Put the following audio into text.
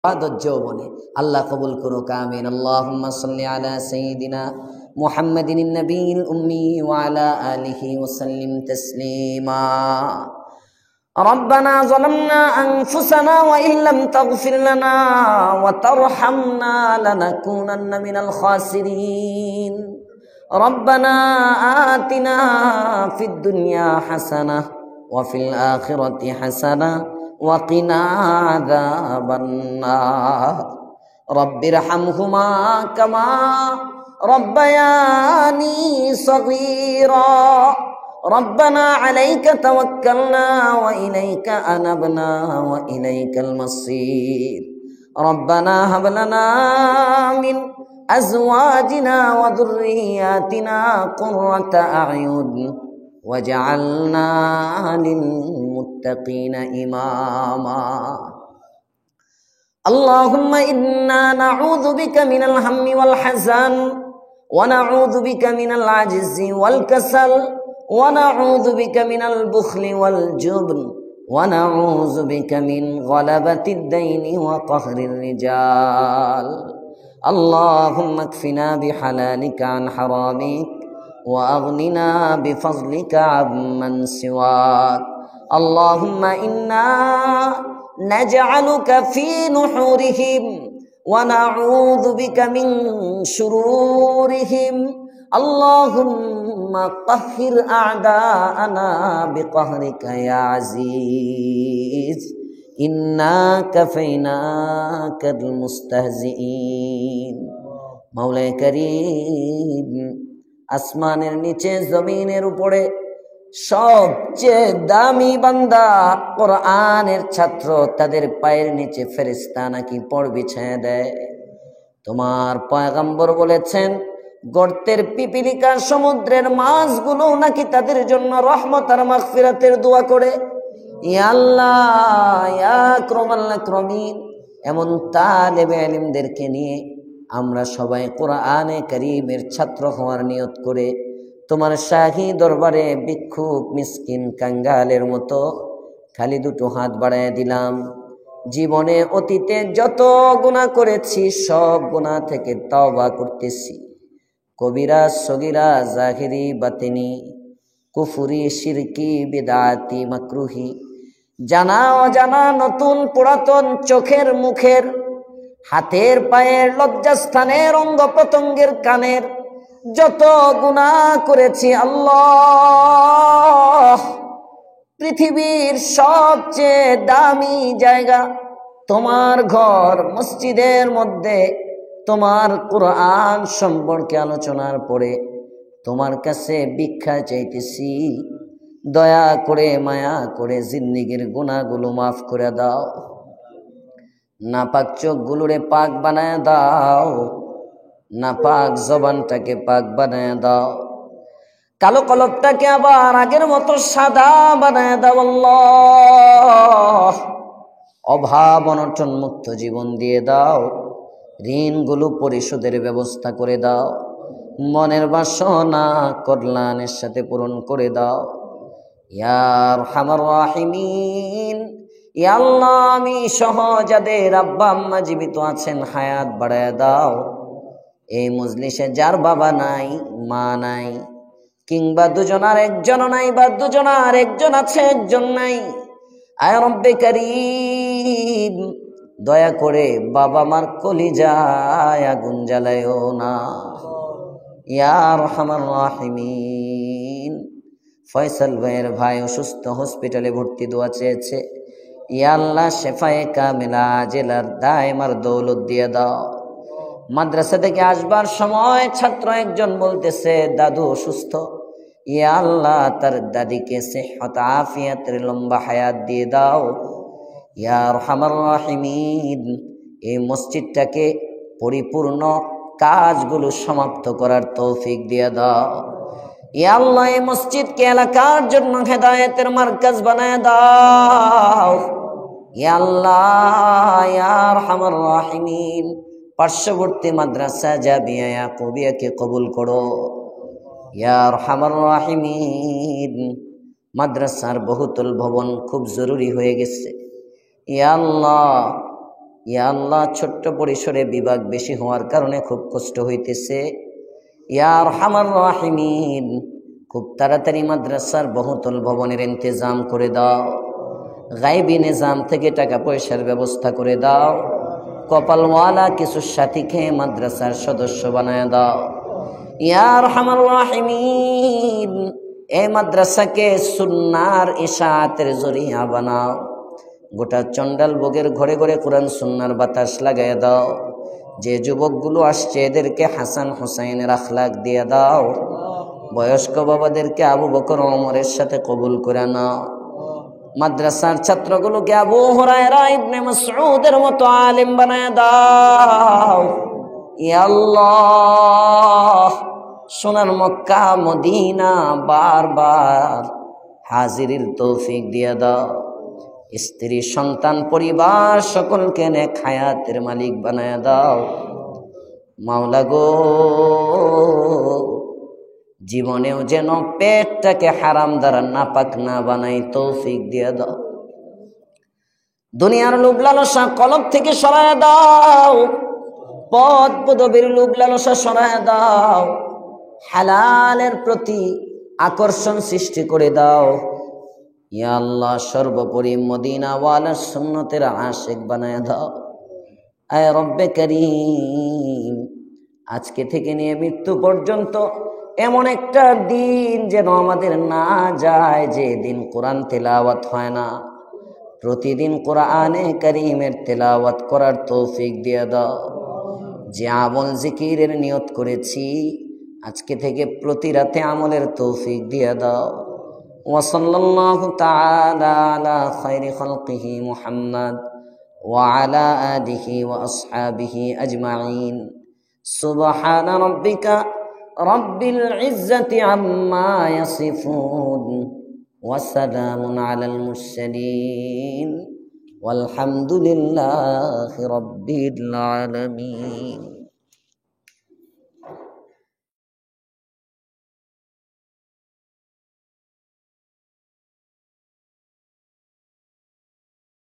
যৌবনে আল্লাহ কবুল করুক, আমিন। আল্লাহুম্মা সাল্লি আলা সাইয়্যিদিনা মুহাম্মাদিন নবিয়্যিল উম্মি ওয়া আলা আলিহি ওয়া সাল্লিম তাসলিমা। ربنا ظلمنا أنفسنا وإن لم تغفر لنا وترحمنا لنكونن من الخاسرين ربنا آتنا في الدنيا حسنة وفي الآخرة حسنة وقنا عذاب النار رب ارحمهما كما ربياني صغيرا ربنا عليك توكلنا وإليك أنبنا وإليك المصير ربنا هب لنا من أزواجنا وذرياتنا قرة أعين وجعلنا للمتقين إماما اللهم إنا نعوذ بك من الهم والحزن ونعوذ بك من العجز والكسل ونعوذ بك من البخل والجبن ونعوذ بك من غلبة الدين وقهر الرجال اللهم اكفنا بحلالك عن حرامك وأغننا بفضلك عمن سواك اللهم إنا نجعلك في نحورهم ونعوذ بك من شرورهم اللهم قهر أعداءنا بقهرك يا عزيز إنا كفيناك المستهزئين مولا كريم আসমানের নিচে জমিনের উপরে সবচেয়ে দামি বান্দা কোরআনের ছাত্র, তাদের পায়ের নিচে ফেরেশতা নাকি পড় বিছায় দেয়। তোমার পয়গম্বর বলেছেন গর্তের পিপিলিকা সমুদ্রের মাছগুলো নাকি তাদের জন্য রহমত আর মাগফিরাতের দোয়া করে। ইয়া আল্লাহ ইয়া আকরামাল আকরামিন, এমন তালেবে ইলমদেরকে নিয়ে আমরা সবাই কোরআনে কারীমের ছাত্র হওয়ার নিয়ত করে তোমার শাহী দরবারে ভিক্ষুক মিসকিন কাঙ্গালের মতো খালি দুটো হাত বাড়ায় দিলাম। জীবনে অতীতে যত গুনাহ করেছি সব গুনাহ থেকে তওবা করতেছি। কবিরা সগীরা জাহিরি বাতিনি কুফরি শিরকি বিদআতি মাকরুহি, জানা অজানা নতুন পুরাতন চোখের মুখের হাতের পায়ের লজ্জাস্থানের অঙ্গ প্রত্যঙ্গের কানের যত গুনাহ করেছি আল্লাহ, পৃথিবীর সবচেয়ে দামি জায়গা তোমার ঘর মসজিদের মধ্যে তোমার কোরআন সম্পর্কে আলোচনার পরে তোমার কাছে ভিক্ষা চাইতেছি। দয়া করে মায়া করে জিন্দেগীর গুনাহগুলো মাফ করে দাও, নাপাক চোখগুলোরে পাক বানায় দাও, নাপাক জবানটাকে পাক বানায় দাও, কালো কলবটাকে আবার আগের মতো সাদা বানায় দাও আল্লাহ। অভাব অনটন মুক্ত জীবন দিয়ে দাও, ঋণগুলো পরিশোধের ব্যবস্থা করে দাও, মনের বাসনা কল্যাণের সাথে পূরণ করে দাও ইয়া আরহামার রাহিমিন। ইয়া আল্লাহ, আমি সহ যাদের আব্বা আম্মা জীবিত আছেন হায়াত বাড়ায় দাও। এই মজলিসে যার বাবা নাই মা নাই, কিংবা দুজনার একজন নাই বা দুজনার একজন আছে একজন নাই, আয় রব্বে কারীম দয়া করে বাবা মার কলিজায় আগুন জ্বালায়ও না ইয়া আরহামার রাহিমিন। ফয়সাল ভাইয়ের ভাই অসুস্থ, হসপিটালে ভর্তি, দোয়া চেয়েছে। ইয়া আল্লাহ শেফায়ে কামিলা জেলার দায়মার দৌলত দিয়ে দাও। মাদ্রাসা থেকে আসবার সময় ছাত্র একজন বলতেছে দাদু অসুস্থ, ইয়া আল্লাহ তার দাদিকে সিহত আফিয়াতের লম্বা হায়াত দিয়ে দাও ইয়া আরহামার রাহিমিন। এই মসজিদটাকে পরিপূর্ণ কাজগুলো সমাপ্ত করার তৌফিক দিয়ে দাও ইয়া আল্লাহ। এই মসজিদকে এলাকার জন্য হেদায়েতের মার্কাজ বানায় দাও ইয়া আল্লাহ ইয়া আরহামার রাহিমিন। পার্শ্ববর্তী মাদ্রাসা জামিয়া ইয়াকুবিয়াকে কবুল করো ইয়া আরহামার রাহিমিন। মাদ্রাসার বহুতল ভবন খুব জরুরি হয়ে গেছে। ইয়া আল্লাহ, ইয়া আল্লাহ, ছোট্ট পরিসরে বিভাগ বেশি হওয়ার কারণে খুব কষ্ট হইতেছে। ইয়া আরহামার রাহিমিন, খুব তাড়াতাড়ি মাদ্রাসার বহুতল ভবনের ইন্তজাম করে দাও। গায়বী নিজাম থেকে টাকা পয়সার ব্যবস্থা করে দাও। কপালওয়ালা কিছু সাথীকে মাদ্রাসার সদস্য বানায় দাও। ইয়া আরহামার রাহিমিন, এই মাদ্রাসাকে সুন্নাহর ইশাআতের জরিয়া বানাও। গোটা চন্ডাল বগের ঘরে ঘরে কোরআন সুন্নাহর বাতাস লাগায় দাও। যে যুবকগুলো আসছে এদেরকে হাসান হুসাইনের আখলাক দিয়ে দাও। বয়স্ক বাবাদেরকে আবু বকর ওমরের সাথে কবুল করে নাও। মাদ্রাসার ছাত্রগুলোকে আবু হুরায়রা ইবনে মাসউদের মতো আলেম বানায় দাও। ইয়া আল্লাহ, সোনার মক্কা মদিনা বারবার হাজিরির তৌফিক দিয়ে দাও। স্ত্রী সন্তান পরিবার সকলকে নেক হায়াতের মালিক বানায় দাও। মাওলা গো, জীবনেও যেন পেটটাকে হারাম দ্বারা নাপাক না বানাই তৌফিক দিয়ে দাও। দুনিয়ার লোভ লালসা কলব থেকে সরায় দাও। পদ পদবীর লোভ লালসা সরায় দাও। হালালের প্রতি আকর্ষণ সৃষ্টি করে দাও। ইয়া আল্লাহ, সর্বোপরি মদিনা ওয়ালার সুন্নতের আশিক বানায় দাও। আয় রব্বে করিম, আজকে থেকে নিয়ে মৃত্যু পর্যন্ত এমন একটা দিন যেন আমাদের না যায় যে দিন কোরআন তেলাওয়াত হয় না। প্রতিদিন কোরআনে কারীমের তেলাওয়াত করার তৌফিক দিয়ে দাও। যে আমল জিকিরের নিয়ত করেছি আজকে থেকে প্রতি রাতে আমলের তৌফিক দিয়ে দাও। ওয়া সাল্লাল্লাহু তাআলা আলা খায়রি খালকিহি মুহাম্মদ ওয়া আলা আলিহি ওয়া আসহাবিহি আজমাইন। সুবহানা রাব্বিকা রাব্বিল ইজ্জাতি আম্মা ইয়াসিফুন ওয়া সালামুন আলাল মুরসালিন ওয়ালহামদুলিল্লাহি রাব্বিল আলামিন।